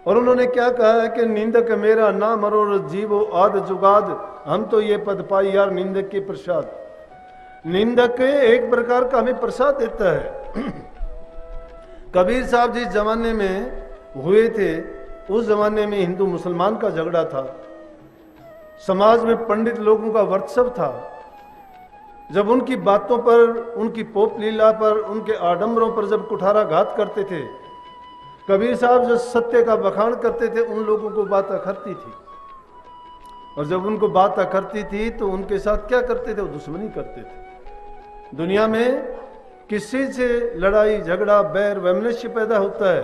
और उन्होंने क्या कहा है कि निंदक मेरा ना मरो जीवो आद जुगाद, हम तो ये पद पाई यार निंदक के प्रसाद। निंदक एक प्रकार का हमें प्रसाद देता है। कबीर साहब जिस जमाने में हुए थे, उस जमाने में हिंदू मुसलमान का झगड़ा था, समाज में पंडित लोगों का वर्चस्व था। जब उनकी बातों पर, उनकी पोप लीला पर, उनके आडंबरों पर जब कुठाराघात करते थे, कबीर साहब जो सत्य का बखान करते थे, उन लोगों को बात अखरती थी। और जब उनको बात अखरती थी तो उनके साथ क्या करते थे? वो दुश्मनी करते थे। दुनिया में किसी से लड़ाई झगड़ा बैर वैमनस्य पैदा होता है,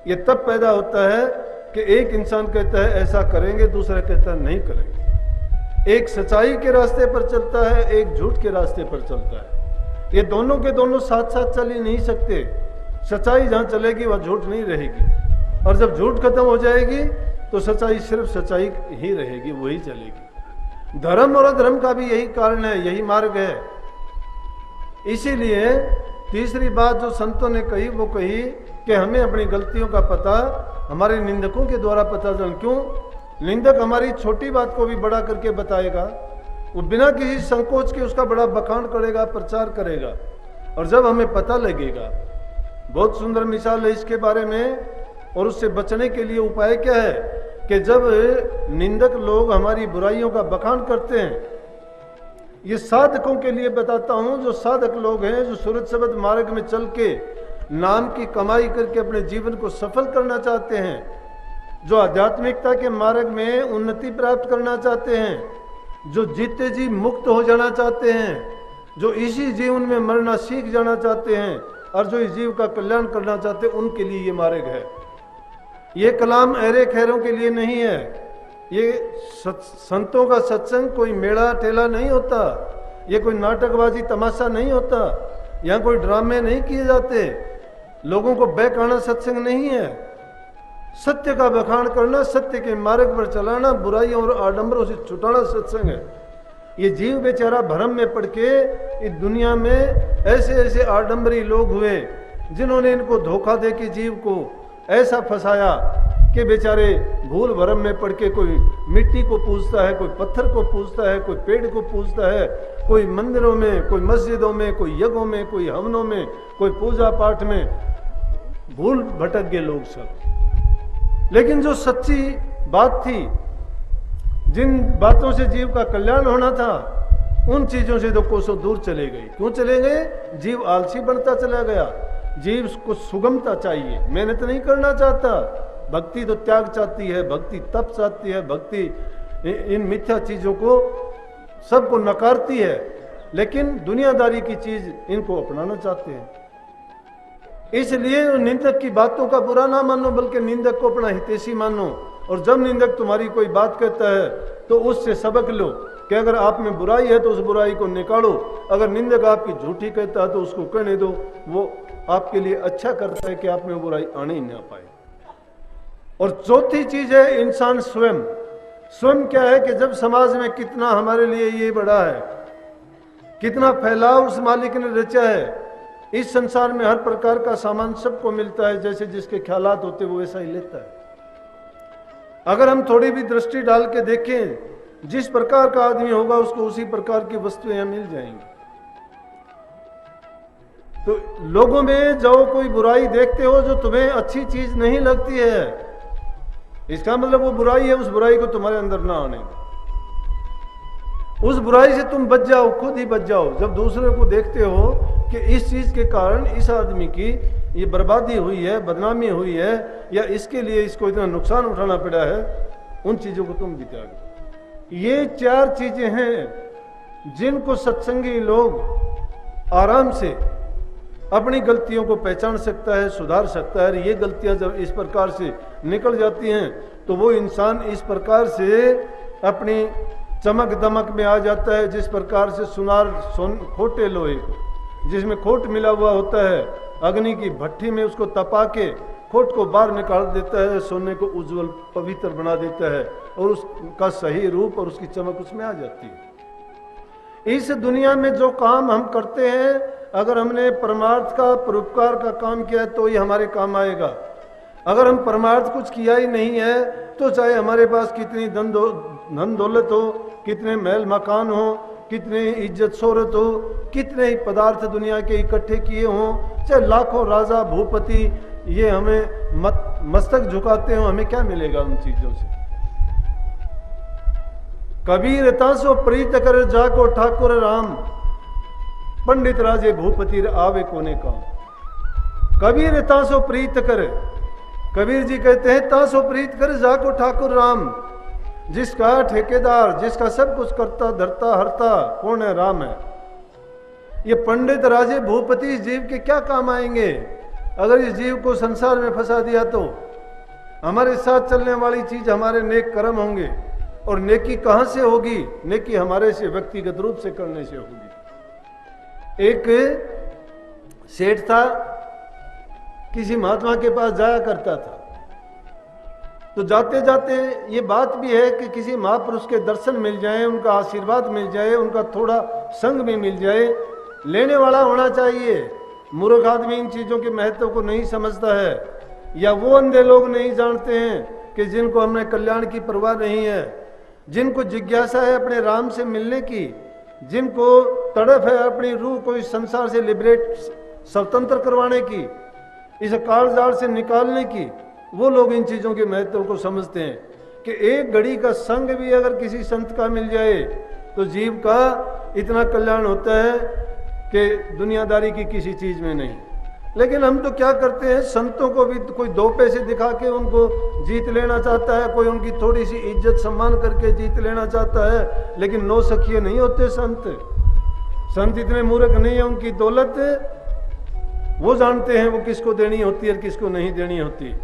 ये तब पैदा होता है कि एक इंसान कहता है ऐसा करेंगे, दूसरा कहता है नहीं करेंगे। एक सच्चाई के रास्ते पर चलता है, एक झूठ के रास्ते पर चलता है। ये दोनों के दोनों साथ साथ चल ही नहीं सकते। सच्चाई जहां चलेगी वह झूठ नहीं रहेगी, और जब झूठ खत्म हो जाएगी तो सच्चाई सिर्फ सच्चाई ही रहेगी, वही चलेगी। धर्म और अधर्म का भी यही कारण है, यही मार्ग है। इसीलिए तीसरी बात जो संतों ने कही वो कही कि हमें अपनी गलतियों का पता हमारे निंदकों के द्वारा पता चल। क्यों? निंदक हमारी छोटी बात को भी बड़ा करके बताएगा, वो बिना किसी संकोच के उसका बड़ा बखान करेगा, प्रचार करेगा, और जब हमें पता लगेगा। बहुत सुंदर मिसाल है इसके बारे में, और उससे बचने के लिए उपाय क्या है कि जब निंदक लोग हमारी बुराइयों का बखान करते हैं, ये साधकों के लिए बताता हूं, जो साधक लोग हैं, जो सूरज शब्द मार्ग में चल के नाम की कमाई करके अपने जीवन को सफल करना चाहते हैं, जो आध्यात्मिकता के मार्ग में उन्नति प्राप्त करना चाहते हैं, जो जीते जी मुक्त हो जाना चाहते हैं, जो इसी जीवन में मरना सीख जाना चाहते हैं, और जो इस जीव का कल्याण करना चाहते हैं, उनके लिए ये मार्ग है। ये कलाम अहरे खैरों के लिए नहीं है। ये संतों का सत्संग कोई मेला ठेला नहीं होता, ये कोई नाटकबाजी तमाशा नहीं होता, यहाँ कोई ड्रामे नहीं किए जाते, लोगों को बहकाना सत्संग नहीं है। सत्य का बखान करना, सत्य के मार्ग पर चलाना, बुराइयों और आडंबरों से छुटाना सत्संग है। ये जीव बेचारा भ्रम में पड़ के इस दुनिया में ऐसे ऐसे आडंबरी लोग हुए जिन्होंने इनको धोखा दे के जीव को ऐसा फंसाया कि बेचारे भूल भरम में पड़ के कोई मिट्टी को पूजता है, कोई पत्थर को पूजता है, कोई पेड़ को पूजता है, कोई मंदिरों में, कोई मस्जिदों में, कोई यज्ञों में, कोई हवनों में, कोई पूजा पाठ में भूल भटक गए लोग सब। लेकिन जो सच्ची बात थी, जिन बातों से जीव का कल्याण होना था, उन चीजों से तो कोसों दूर चले गए। क्यों चले गए? जीव आलसी बनता चला गया। जीव को सुगमता चाहिए, मेहनत नहीं करना चाहता। भक्ति तो त्याग चाहती है, भक्ति तप चाहती है, भक्ति इन मिथ्या चीजों को सबको नकारती है, लेकिन दुनियादारी की चीज इनको अपनाना चाहते हैं। इसलिए निंदक की बातों का बुरा ना मानो, बल्कि निंदक को अपना हितैषी मानो। और जब निंदक तुम्हारी कोई बात कहता है तो उससे सबक लो कि अगर आप में बुराई है तो उस बुराई को निकालो। अगर निंदक आपकी झूठी कहता है तो उसको कहने दो, वो आपके लिए अच्छा करता है कि आप में बुराई आने ही ना पाए। और चौथी चीज है इंसान स्वयं। स्वयं क्या है कि जब समाज में कितना हमारे लिए ये बड़ा है, कितना फैलाव उस मालिक ने रचा है। इस संसार में हर प्रकार का सामान सबको मिलता है, जैसे जिसके ख्यालात होते वो वैसा ही लेता है। अगर हम थोड़ी भी दृष्टि डाल के देखें, जिस प्रकार का आदमी होगा उसको उसी प्रकार की वस्तुएं यहां मिल जाएंगी। तो लोगों में जो कोई बुराई देखते हो जो तुम्हें अच्छी चीज नहीं लगती है, इसका मतलब वो बुराई है, उस बुराई को तुम्हारे अंदर ना आने दो। उस बुराई से तुम बच जाओ, खुद ही बच जाओ। जब दूसरे को देखते हो कि इस चीज के कारण इस आदमी की ये बर्बादी हुई है, बदनामी हुई है, या इसके लिए इसको इतना नुकसान उठाना पड़ा है, उन चीजों को तुम भी त्याग दो। ये चार चीजें हैं जिनको सत्संगी लोग आराम से अपनी गलतियों को पहचान सकता है, सुधार सकता है। ये गलतियां जब इस प्रकार से निकल जाती हैं तो वो इंसान इस प्रकार से अपनी चमक दमक में आ जाता है, जिस प्रकार से सुनार खोटे लोहे को, जिसमें खोट मिला हुआ होता है, अग्नि की भट्टी में उसको तपा के खोट को बाहर निकाल देता है, सोने को उज्जवल पवित्र बना देता है, और उसका सही रूप और उसकी चमक उसमें आ जाती है। इस दुनिया में जो काम हम करते हैं, अगर हमने परमार्थ का, परोपकार का काम किया है तो ये हमारे काम आएगा। अगर हम परमार्थ कुछ किया ही नहीं है तो चाहे हमारे पास कितनी धन दौलत हो, कितने महल मकान हो, कितने इज्जत शोहरत हो, कितने ही पदार्थ दुनिया के इकट्ठे किए हों, चाहे लाखों राजा भूपति ये हमें मस्तक झुकाते हो, हमें क्या मिलेगा उन चीजों से। कबीर तासो प्रीत कर जाको ठाकुर राम, पंडित राजे भूपति आवे कोने काम। कबीर तासो प्रीत कर, कबीर जी कहते हैं तासो प्रीत कर जाको ठाकुर राम, जिसका ठेकेदार, जिसका सब कुछ करता धरता हरता कौन है? राम है। ये पंडित राजे भूपति इस जीव के क्या काम आएंगे? अगर इस जीव को संसार में फंसा दिया तो हमारे साथ चलने वाली चीज हमारे नेक कर्म होंगे, और नेकी कहां से होगी? नेकी हमारे से व्यक्तिगत रूप से करने से होगी। एक सेठ था, किसी महात्मा के पास जाया करता था, तो जाते जाते ये बात भी है कि किसी महापुरुष के दर्शन मिल जाए, उनका आशीर्वाद मिल जाए, उनका थोड़ा संग भी मिल जाए। लेने वाला होना चाहिए। मूर्ख आदमी इन चीजों के महत्व को नहीं समझता है, या वो अंधे लोग नहीं जानते हैं कि जिनको हमने कल्याण की परवाह नहीं है, जिनको जिज्ञासा है अपने राम से मिलने की, जिनको तड़प है अपनी रूह को इस संसार से लिबरेट, स्वतंत्र करवाने की, इस काल जाल से निकालने की, वो लोग इन चीजों के महत्व को समझते हैं कि एक घड़ी का संग भी अगर किसी संत का मिल जाए तो जीव का इतना कल्याण होता है कि दुनियादारी की किसी चीज में नहीं। लेकिन हम तो क्या करते हैं, संतों को भी कोई 2 पैसे दिखा के उनको जीत लेना चाहता है, कोई उनकी थोड़ी सी इज्जत सम्मान करके जीत लेना चाहता है, लेकिन 9 सखिए नहीं होते संत। संत इतने मूर्ख नहीं है, उनकी दौलत वो जानते हैं वो किसको देनी होती है और किसको नहीं देनी होती।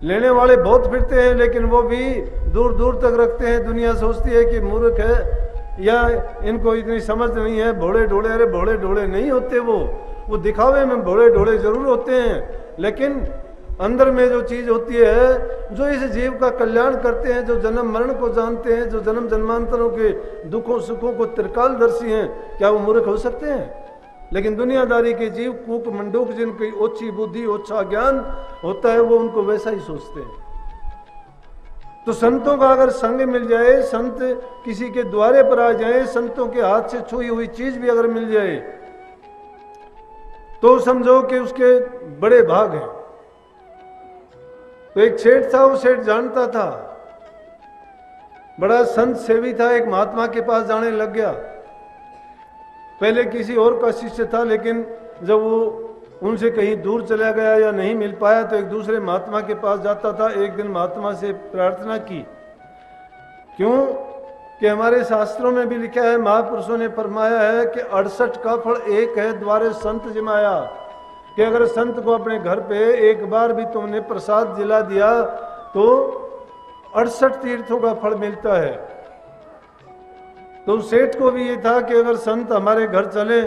लेने वाले बहुत फिरते हैं, लेकिन वो भी दूर दूर तक रखते हैं। दुनिया सोचती है कि मूर्ख है या इनको इतनी समझ नहीं है, भोले ढोले। अरे भोले ढोले नहीं होते, वो दिखावे में भोले ढोले जरूर होते हैं, लेकिन अंदर में जो चीज होती है, जो इस जीव का कल्याण करते हैं, जो जन्म मरण को जानते हैं, जो जन्म जन्मांतरों के दुखों सुखों को त्रिकालदर्शी हैं, क्या वो मूर्ख हो सकते हैं? लेकिन दुनियादारी के जीव कूक मंडूक, जिनकी ओछी बुद्धि ओछा ज्ञान होता है, वो उनको वैसा ही सोचते हैं। तो संतों का अगर संग मिल जाए, संत किसी के द्वारे पर आ जाए, संतों के हाथ से छुई हुई चीज भी अगर मिल जाए, तो समझो कि उसके बड़े भाग हैं। तो एक सेठ था, वो सेठ जानता था, बड़ा संत सेवी था, एक महात्मा के पास जाने लग गया। पहले किसी और का शिष्य था, लेकिन जब वो उनसे कहीं दूर चला गया या नहीं मिल पाया तो एक दूसरे महात्मा के पास जाता था। एक दिन महात्मा से प्रार्थना की, क्यों कि हमारे शास्त्रों में भी लिखा है, महापुरुषों ने फरमाया है कि 68 का फल एक है, द्वारे संत जिमाया, कि अगर संत को अपने घर पे एक बार भी तुमने प्रसाद दिला दिया तो 68 तीर्थों का फल मिलता है। तो सेठ को भी ये था कि अगर संत हमारे घर चले,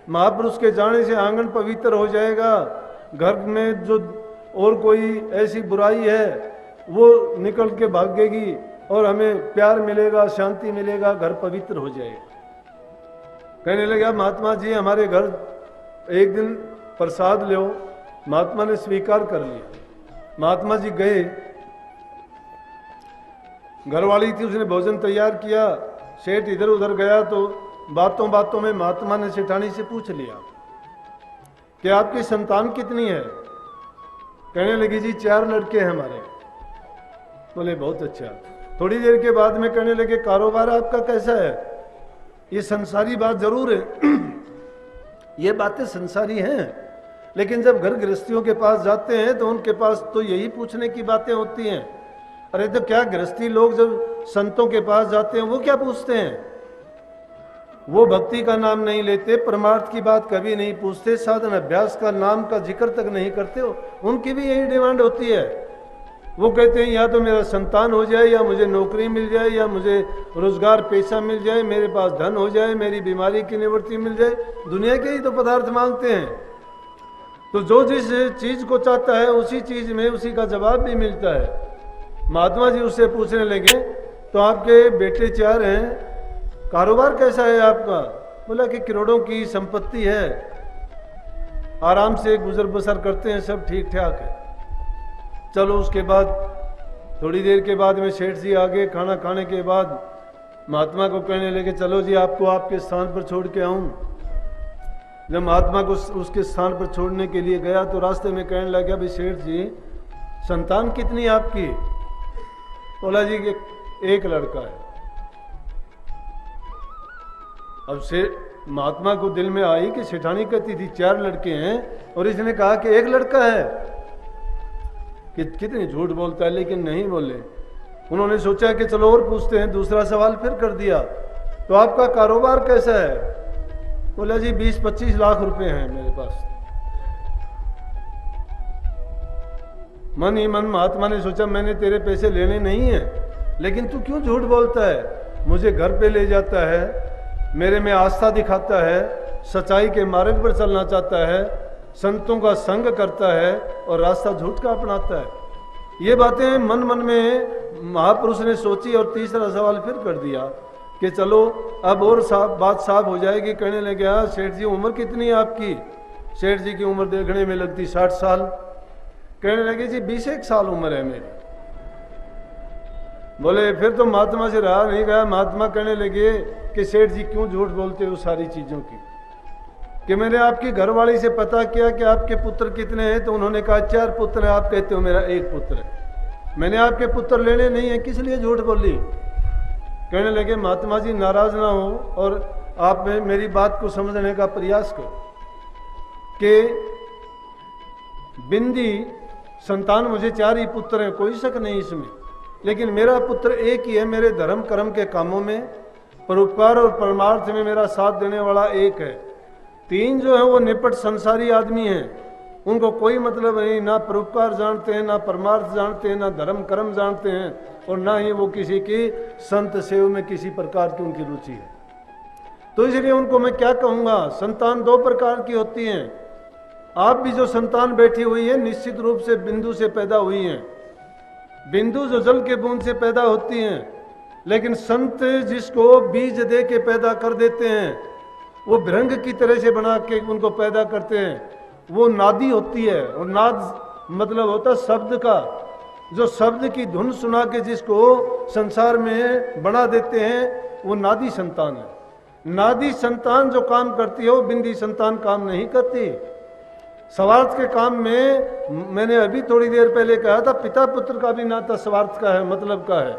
महापुरुष के जाने से आंगन पवित्र हो जाएगा, घर में जो और कोई ऐसी बुराई है वो निकल के भागेगी और हमें प्यार मिलेगा, शांति मिलेगा, घर पवित्र हो जाएगा। कहने लगा, महात्मा जी हमारे घर एक दिन प्रसाद लो। महात्मा ने स्वीकार कर लिया। महात्मा जी गए, घरवाली थी, उसने भोजन तैयार किया। सेठ इधर उधर गया तो बातों बातों में महात्मा ने सेठानी से पूछ लिया कि आपकी संतान कितनी है? कहने लगी, जी 4 लड़के हैं हमारे। बोले बहुत अच्छा। थोड़ी देर के बाद में कहने लगे, कारोबार आपका कैसा है? ये संसारी बात जरूर है ये बातें संसारी हैं, लेकिन जब घर गृहस्थियों के पास जाते हैं तो उनके पास तो यही पूछने की बातें होती हैं। अरे तो क्या गृहस्थी लोग जब संतों के पास जाते हैं वो क्या पूछते हैं? वो भक्ति का नाम नहीं लेते, परमार्थ की बात कभी नहीं पूछते, साधन अभ्यास का नाम का जिक्र तक नहीं करते हो। उनकी भी यही डिमांड होती है। वो कहते हैं या तो मेरा संतान हो जाए, या मुझे नौकरी मिल जाए, या मुझे रोजगार पेशा मिल जाए, मेरे पास धन हो जाए, मेरी बीमारी की निवृत्ति मिल जाए। दुनिया के ही तो पदार्थ मांगते हैं। तो जो जिस चीज को चाहता है उसी चीज में उसी का जवाब भी मिलता है। महात्मा जी उससे पूछने लगे, तो आपके बेटे 4 हैं, कारोबार कैसा है आपका? बोला कि करोड़ों की संपत्ति है, आराम से गुजर बसर करते हैं, सब ठीक ठाक है। चलो उसके बाद थोड़ी देर के बाद में सेठ जी आ गए। खाना खाने के बाद महात्मा को कहने लगे चलो जी आपको आपके स्थान पर छोड़ के आऊं। जब महात्मा को उसके स्थान पर छोड़ने के लिए गया तो रास्ते में कहने लगा भाई सेठ जी संतान कितनी आपकी? बोला जी कि एक लड़का है। अब से महात्मा को दिल में आई कि सेठानी कहती थी 4 लड़के हैं और इसने कहा कि एक लड़का है, कि कितनी झूठ बोलता है, लेकिन नहीं बोले। उन्होंने सोचा कि चलो और पूछते हैं। दूसरा सवाल फिर कर दिया, तो आपका कारोबार कैसा है? बोला जी 20-25 लाख रुपए हैं मेरे पास। मन ही मन महात्मा ने सोचा मैंने तेरे पैसे लेने नहीं है, लेकिन तू क्यों झूठ बोलता है? मुझे घर पे ले जाता है, मेरे में आस्था दिखाता है, सच्चाई के मार्ग पर चलना चाहता है, संतों का संग करता है और रास्ता झूठ का अपनाता है। ये बातें मन मन में महापुरुष ने सोची और तीसरा सवाल फिर कर दिया कि चलो अब और बात साफ हो जाएगी। कहने लगे सेठ जी उम्र कितनी है आपकी? सेठ जी की उम्र देखने में लगती 60 साल। कहने लगे जी 21 साल उम्र है मेरी। बोले फिर तो महात्मा से रहा नहीं गया। महात्मा कहने लगे कि सेठ जी क्यों झूठ बोलते हो सारी चीजों की? कि मैंने आपकी घरवाली से पता किया कि आपके पुत्र कितने हैं, तो उन्होंने कहा 4 पुत्र हैं। आप कहते हो मेरा 1 पुत्र है। मैंने आपके पुत्र लेने नहीं है, किस लिए झूठ बोली? कहने लगे महात्मा जी नाराज ना हो और आप मेरी बात को समझने का प्रयास करो कि बिंदी संतान मुझे 4 ही पुत्र हैं, कोई शक नहीं इसमें, लेकिन मेरा पुत्र एक ही है। मेरे धर्म कर्म के कामों में, परोपकार और परमार्थ में मेरा साथ देने वाला एक है। 3 जो है वो निपट संसारी आदमी हैं, उनको कोई मतलब नहीं, ना परोपकार जानते हैं, ना परमार्थ जानते हैं, ना धर्म कर्म जानते हैं, और ना ही वो किसी की संत सेवा में किसी प्रकार की उनकी रुचि है। तो इसलिए उनको मैं क्या कहूँगा, संतान 2 प्रकार की होती हैं। आप भी जो संतान बैठी हुई है निश्चित रूप से बिंदु से पैदा हुई हैं। बिंदु जो जल के बूंद से पैदा होती हैं, लेकिन संत जिसको बीज दे के पैदा कर देते हैं, वो भृंग की तरह से बना के उनको पैदा करते हैं। वो नादी होती है, और नाद मतलब होता है शब्द का, जो शब्द की धुन सुना के जिसको संसार में बना देते हैं, वो नादी संतान है। नादी संतान जो काम करती है वो बिंदी संतान काम नहीं करती। स्वार्थ के काम में मैंने अभी थोड़ी देर पहले कहा था, पिता पुत्र का भी नाता स्वार्थ का है, मतलब का है।